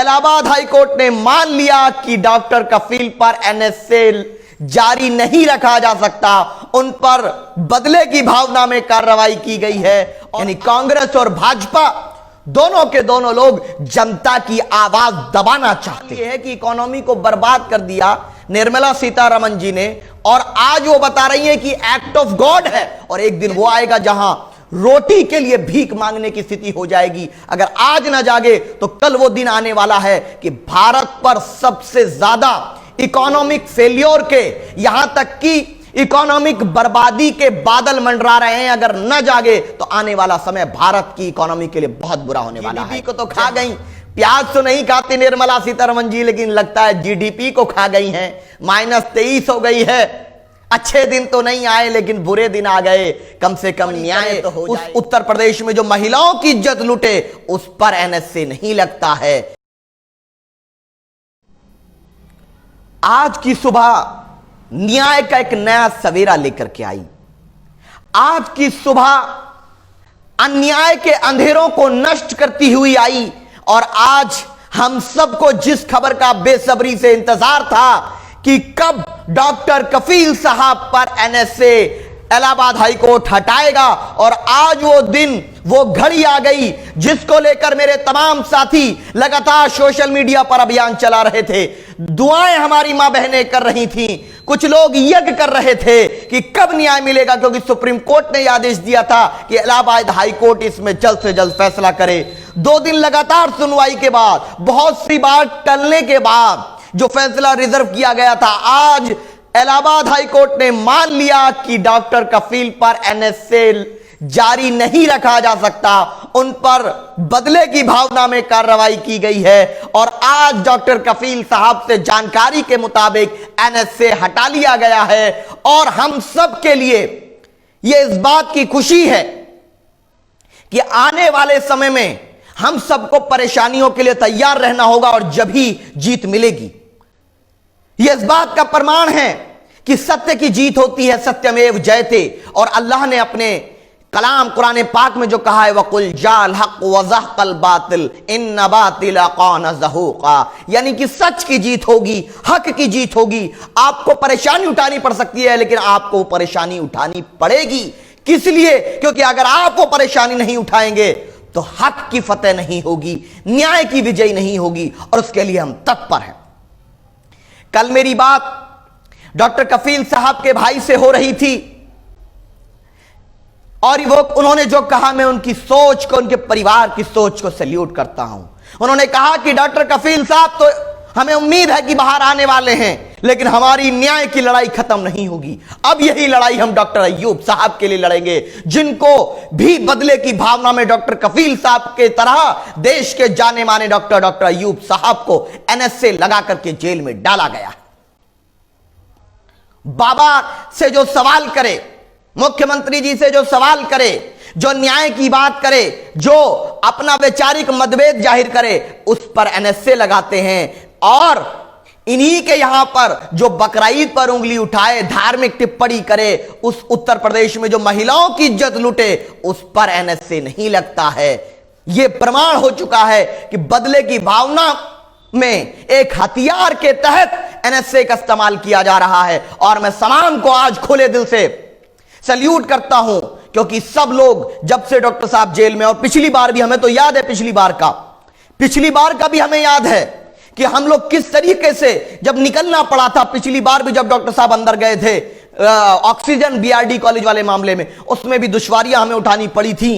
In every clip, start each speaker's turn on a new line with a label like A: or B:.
A: Allahabad high court ने मान लिया कि डॉक्टर कफील पर एनएसए जारी नहीं रखा जा सकता, उन पर बदले की भावना में कार्रवाई की गई है। यानी कांग्रेस और भाजपा दोनों के दोनों लोग जनता की आवाज दबाना चाहते हैं कि इकोनॉमी को बर्बाद कर दिया निर्मला सीतारमण जी ने, और आज वो बता रही है कि एक्ट ऑफ गॉड है। और एक दिन वो आएगा जहां रोटी के लिए भीख मांगने की स्थिति हो जाएगी। अगर आज ना जागे तो कल वो दिन आने वाला है कि भारत पर सबसे ज्यादा इकोनॉमिक फेल्योर के, यहां तक कि इकोनॉमिक बर्बादी के बादल मंडरा रहे हैं। अगर न जागे तो आने वाला समय भारत की इकोनॉमी के लिए बहुत बुरा होने वाला है। जीडीपी को तो खा गई, प्याज तो नहीं खाती निर्मला सीतारमण जी, लेकिन लगता है जीडीपी को खा गई हैं। -23 हो गई है। अच्छे दिन तो नहीं आए लेकिन बुरे दिन आ गए। कम से कम न्याय तो हो जाए। उस उत्तर प्रदेश में जो महिलाओं की इज्जत लूटे उस पर एनएसए नहीं लगता है। आज की सुबह न्याय का एक नया सवेरा लेकर के आई। आज की सुबह अन्याय के अंधेरों को नष्ट करती हुई आई। और आज हम सबको जिस खबर का बेसब्री से इंतजार था कि कब डॉक्टर कफील साहब पर एनएसए इलाहाबाद हाईकोर्ट हटाएगा, और आज वो दिन वो घड़ी आ गई जिसको लेकर मेरे तमाम साथी लगातार सोशल मीडिया पर अभियान चला रहे थे। दुआएं हमारी मां बहनें कर रही थीं, कुछ लोग यज्ञ कर रहे थे कि कब न्याय मिलेगा, क्योंकि सुप्रीम कोर्ट ने आदेश दिया था कि इलाहाबाद हाईकोर्ट इसमें जल्द से जल्द फैसला करे। 2 दिन लगातार सुनवाई के बाद, बहुत सी बार टलने के बाद जो फैसला रिजर्व किया गया था, आज इलाहाबाद हाईकोर्ट ने मान लिया कि डॉक्टर कफील पर एनएसए जारी नहीं रखा जा सकता, उन पर बदले की भावना में कार्रवाई की गई है। और आज डॉक्टर कफील साहब से जानकारी के मुताबिक एनएसए हटा लिया गया है। और हम सब के लिए यह इस बात की खुशी है कि आने वाले समय में हम सबको परेशानियों के लिए तैयार रहना होगा, और जब ही जीत मिलेगी। यह इस बात का प्रमाण है कि सत्य की जीत होती है, सत्यमेव जयते। और अल्लाह ने अपने कलाम कुरान पाक में जो कहा है, वकुल जाल हक वज़हक़ल बातिल इन्न बातिला कान ज़हूक़ा, यानी कि सच की जीत होगी, हक की जीत होगी। आपको परेशानी उठानी पड़ सकती है, लेकिन आपको वो परेशानी उठानी पड़ेगी। किस लिए? क्योंकि अगर आप वो परेशानी नहीं उठाएंगे तो हक की फतेह नहीं होगी, न्याय की विजय नहीं होगी, और उसके लिए हम तत्पर हैं। कल मेरी बात डॉक्टर कफील साहब के भाई से हो रही थी, और वो उन्होंने जो कहा, मैं उनकी सोच को, उनके परिवार की सोच को सैल्यूट करता हूं। उन्होंने कहा कि डॉक्टर कफील साहब तो हमें उम्मीद है कि बाहर आने वाले हैं, लेकिन हमारी न्याय की लड़ाई खत्म नहीं होगी। अब यही लड़ाई हम डॉक्टर अय्यूब साहब के लिए लड़ेंगे, जिनको भी बदले की भावना में डॉक्टर कफील साहब के तरह देश के जाने माने डॉक्टर अय्यूब साहब को एनएसए लगा करके जेल में डाला गया। बाबा से जो सवाल करे, मुख्यमंत्री जी से जो सवाल करे, जो न्याय की बात करे, जो अपना वैचारिक मतभेद जाहिर करे, उस पर एनएसए लगाते हैं। और इन्हीं के यहां पर जो बकरीद पर उंगली उठाए, धार्मिक टिप्पणी करे, उस उत्तर प्रदेश में जो महिलाओं की इज्जत लूटे, उस पर एनएसए नहीं लगता है। यह प्रमाण हो चुका है कि बदले की भावना में एक हथियार के तहत एनएसए का इस्तेमाल किया जा रहा है। और मैं तमाम को आज खुले दिल से सैल्यूट करता हूं, क्योंकि सब लोग जब से डॉक्टर साहब जेल में, और पिछली बार भी हमें तो याद है, पिछली बार का भी हमें याद है कि हम लोग किस तरीके से जब निकलना पड़ा था। पिछली बार भी जब डॉक्टर साहब अंदर गए थे ऑक्सीजन बीआरडी कॉलेज वाले मामले में, उसमें भी दुश्वारियां हमें उठानी पड़ी थी,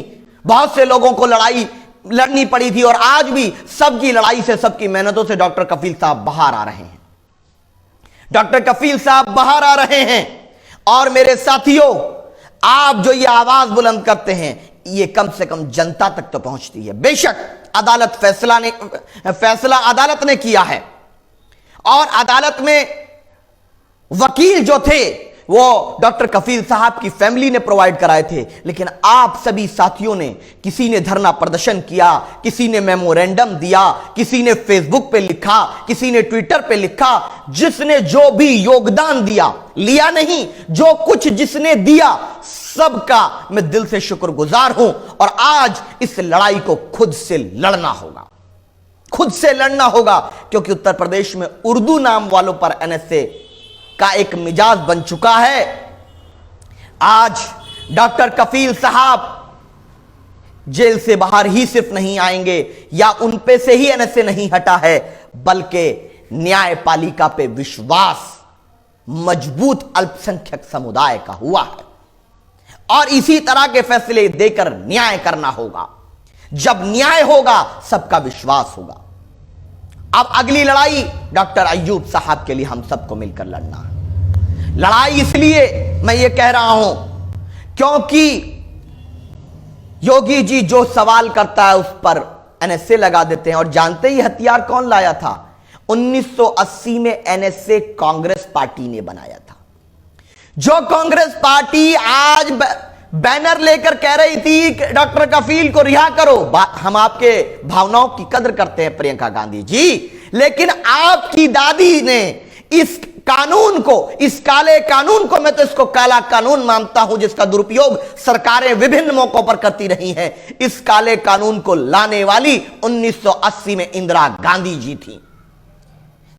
A: बहुत से लोगों को लड़ाई लड़नी पड़ी थी। और आज भी सबकी लड़ाई से, सबकी मेहनतों से डॉक्टर कफील साहब बाहर आ रहे हैं, डॉक्टर कफील साहब बाहर आ रहे हैं। और मेरे साथियों, आप जो ये आवाज बुलंद करते हैं, ये कम से कम जनता तक तो पहुंचती है। बेशक फैसला अदालत ने किया है, और अदालत में वकील जो थे वो डॉक्टर कफील साहब की फैमिली ने प्रोवाइड कराए थे, लेकिन आप सभी साथियों ने, किसी ने धरना प्रदर्शन किया, किसी ने मेमोरेंडम दिया, किसी ने फेसबुक पे लिखा, किसी ने ट्विटर पे लिखा, जिसने जो भी योगदान दिया, लिया नहीं, जो कुछ जिसने दिया, सबका मैं दिल से शुक्रगुजार हूं। और आज इस लड़ाई को खुद से लड़ना होगा। खुद से लड़ना होगा, क्योंकि उत्तर प्रदेश में उर्दू नाम वालों पर एनएसए का एक मिजाज बन चुका है। आज डॉक्टर कफील साहब जेल से बाहर ही सिर्फ नहीं आएंगे या उन पे से ही एनएसए नहीं हटा है, बल्कि न्यायपालिका पे विश्वास मजबूत अल्पसंख्यक समुदाय का हुआ है और इसी तरह के फैसले देकर न्याय करना होगा। जब न्याय होगा सबका विश्वास होगा। अब अगली लड़ाई डॉक्टर अय्यूब साहब के लिए हम सबको मिलकर लड़ना है। लड़ाई इसलिए मैं ये कह रहा हूं क्योंकि योगी जी जो सवाल करता है उस पर एनएसए लगा देते हैं। और जानते ही हथियार कौन लाया था? 1980 में एनएसए कांग्रेस पार्टी ने बनाया था। जो कांग्रेस पार्टी आज बैनर लेकर कह रही थी डॉक्टर कफील को रिहा करो। हम आपके भावनाओं की कदर करते हैं प्रियंका गांधी जी, लेकिन आपकी दादी ने इस कानून को, इस काले कानून को, मैं तो इसको काला कानून मानता हूं जिसका दुरुपयोग सरकारें विभिन्न मौकों पर करती रही हैं, इस काले कानून को लाने वाली 1980 में इंदिरा गांधी जी थी।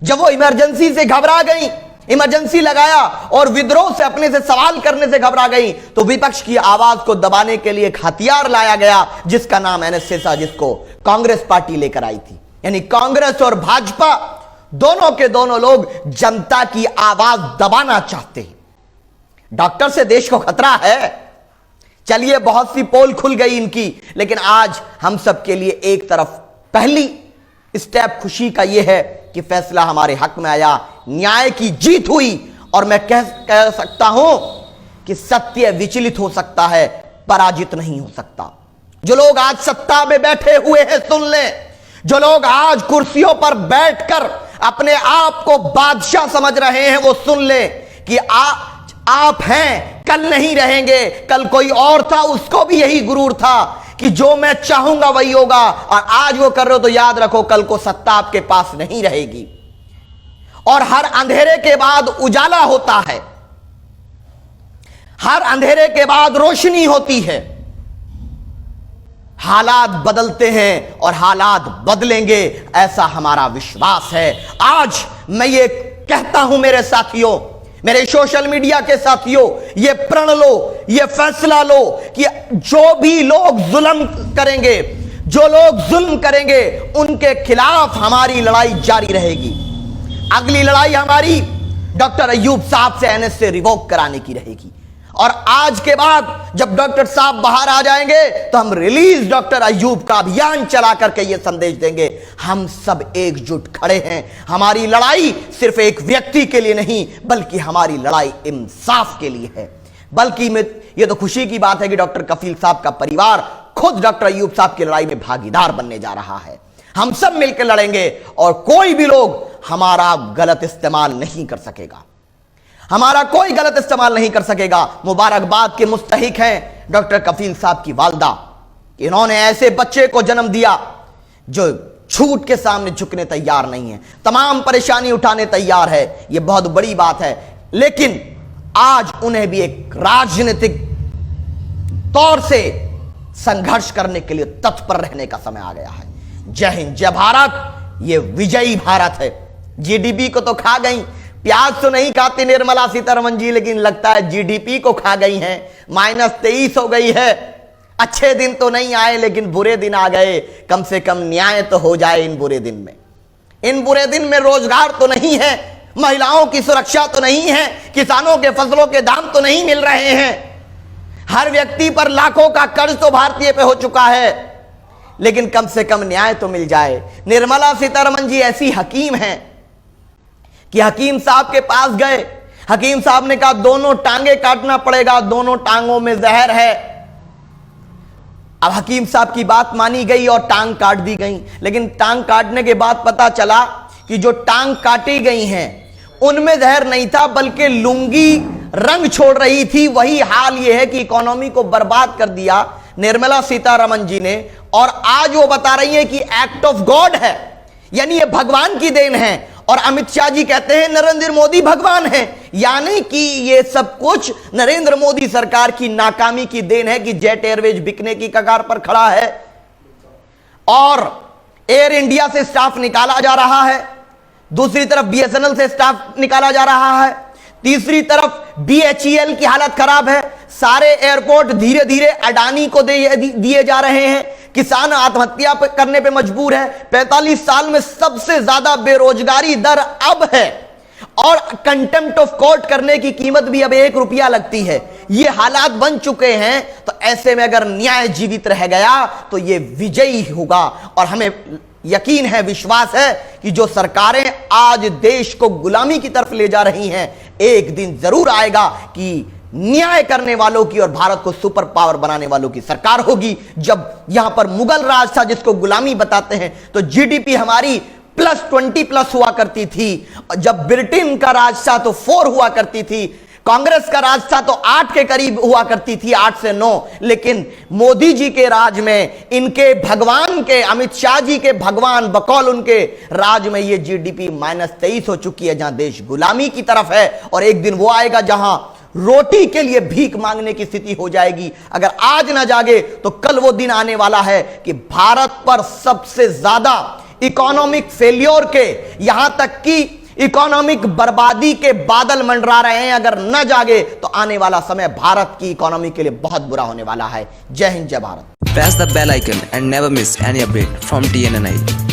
A: जब वो इमरजेंसी से घबरा गई, इमरजेंसी लगाया और विद्रोह से, अपने से सवाल करने से घबरा गई, तो विपक्ष की आवाज को दबाने के लिए एक हथियार लाया गया जिसका नाम एनएसए था, जिसको कांग्रेस पार्टी लेकर आई थी। यानी कांग्रेस और भाजपा दोनों के दोनों लोग जनता की आवाज दबाना चाहते हैं। डॉक्टर से देश को खतरा है। चलिए बहुत सी पोल खुल गई इनकी, लेकिन आज हम सब के लिए एक तरफ पहली स्टेप खुशी का यह है कि फैसला हमारे हक में आया, न्याय की जीत हुई। और मैं कह सकता हूं कि सत्य विचलित हो सकता है, पराजित नहीं हो सकता। जो लोग आज सत्ता में बैठे हुए हैं सुन लें, जो लोग आज कुर्सियों पर बैठकर अपने आप को बादशाह समझ रहे हैं वो सुन ले कि आप हैं, कल नहीं रहेंगे। कल कोई और था, उसको भी यही गुरूर था कि जो मैं चाहूंगा वही होगा, और आज वो कर रहे हो तो याद रखो कल को सत्ता आपके पास नहीं रहेगी। और हर अंधेरे के बाद उजाला होता है, हर अंधेरे के बाद रोशनी होती है। हालात बदलते हैं और हालात बदलेंगे, ऐसा हमारा विश्वास है। आज मैं ये कहता हूं मेरे साथियों, मेरे सोशल मीडिया के साथियों, ये प्रण लो, ये फैसला लो कि जो भी लोग जुल्म करेंगे, जो लोग जुल्म करेंगे, उनके खिलाफ हमारी लड़ाई जारी रहेगी। अगली लड़ाई हमारी डॉक्टर अय्यूब साहब से एनएसए रिवोक कराने की रहेगी। और आज के बाद जब डॉक्टर साहब बाहर आ जाएंगे तो हम रिलीज डॉक्टर अय्यूब का अभियान चला करके यह संदेश देंगे, हम सब एकजुट खड़े हैं। हमारी लड़ाई सिर्फ एक व्यक्ति के लिए नहीं, बल्कि हमारी लड़ाई इंसाफ के लिए है। बल्कि यह तो खुशी की बात है कि डॉक्टर कफील साहब का परिवार खुद डॉक्टर अय्यूब साहब की लड़ाई में भागीदार बनने जा रहा है। हम सब मिलकर लड़ेंगे और कोई भी लोग हमारा गलत इस्तेमाल नहीं कर सकेगा, हमारा कोई गलत इस्तेमाल नहीं कर सकेगा। मुबारकबाद के मुस्तहिक हैं डॉक्टर कफील साहब की वालदा, इन्होंने ऐसे बच्चे को जन्म दिया जो झूठ के सामने झुकने तैयार नहीं है, तमाम परेशानी उठाने तैयार है। यह बहुत बड़ी बात है। लेकिन आज उन्हें भी एक राजनीतिक तौर से संघर्ष करने के लिए तत्पर रहने का समय आ गया है। जय हिंद, जय भारत। यह विजयी भारत है। जीडीपी को तो खा गई, प्याज तो नहीं खाती निर्मला सीतारमण जी, लेकिन लगता है जीडीपी को खा गई हैं। -23 हो गई है। अच्छे दिन तो नहीं आए लेकिन बुरे दिन आ गए। कम से कम न्याय तो हो जाए इन बुरे दिन में। इन बुरे दिन में रोजगार तो नहीं है, महिलाओं की सुरक्षा तो नहीं है, किसानों के फसलों के दाम तो नहीं मिल रहे हैं। हर व्यक्ति पर लाखों का कर्ज तो भारतीय पे हो चुका है, लेकिन कम से कम न्याय तो मिल जाए। निर्मला सीतारमण जी ऐसी हकीम हैं कि हकीम साहब के पास गए, हकीम साहब ने कहा दोनों टांगे काटना पड़ेगा, दोनों टांगों में जहर है। अब हकीम साहब की बात मानी गई और टांग काट दी गई। लेकिन टांग काटने के बाद पता चला कि जो टांग काटी गई हैं उनमें जहर नहीं था, बल्कि लुंगी रंग छोड़ रही थी। वही हाल यह है कि इकोनॉमी को बर्बाद कर दिया निर्मला सीतारमण जी ने, और आज वो बता रही है कि एक्ट ऑफ गॉड है, यानी ये भगवान की देन है। और अमित शाह जी कहते हैं नरेंद्र मोदी भगवान है, यानी कि ये सब कुछ नरेंद्र मोदी सरकार की नाकामी की देन है कि जेट एयरवेज बिकने की कगार पर खड़ा है। और एयर इंडिया से स्टाफ निकाला जा रहा है, दूसरी तरफ बीएसएनएल से स्टाफ निकाला जा रहा है, तीसरी तरफ बीएचईएल की हालत खराब है, सारे एयरपोर्ट धीरे धीरे अडानी को दिए जा रहे हैं, किसान आत्महत्या करने पे मजबूर है, 45 साल में सबसे ज्यादा बेरोजगारी दर अब है और कंटेम्प्ट ऑफ कोर्ट करने की कीमत भी अब 1 रुपया लगती है। ये हालात बन चुके हैं, तो ऐसे में अगर न्याय जीवित रह गया तो ये विजयी होगा। और हमें यकीन है, विश्वास है कि जो सरकारें आज देश को गुलामी की तरफ ले जा रही हैं, एक दिन जरूर आएगा कि न्याय करने वालों की और भारत को सुपर पावर बनाने वालों की सरकार होगी। जब यहां पर मुगल राज था जिसको गुलामी बताते हैं, तो जीडीपी हमारी +20+ हुआ करती थी। जब ब्रिटेन का राज था तो 4 हुआ करती थी, कांग्रेस का राज था तो 8 के करीब हुआ करती थी, 8 से 9। लेकिन मोदी जी के राज में, इनके भगवान के, अमित शाह जी के भगवान बकौल उनके राज में ये जीडीपी -23 हो चुकी है, जहां देश गुलामी की तरफ है। और एक दिन वो आएगा जहां रोटी के लिए भीख मांगने की स्थिति हो जाएगी। अगर आज ना जागे तो कल वो दिन आने वाला है कि भारत पर सबसे ज्यादा इकोनॉमिक फेल्योर के, यहां तक कि इकोनॉमिक बर्बादी के बादल मंडरा रहे हैं। अगर न जागे तो आने वाला समय भारत की इकोनॉमी के लिए बहुत बुरा होने वाला है। जय हिंद, जय Bharat.
B: Press the bell icon and never miss any update from TNNI.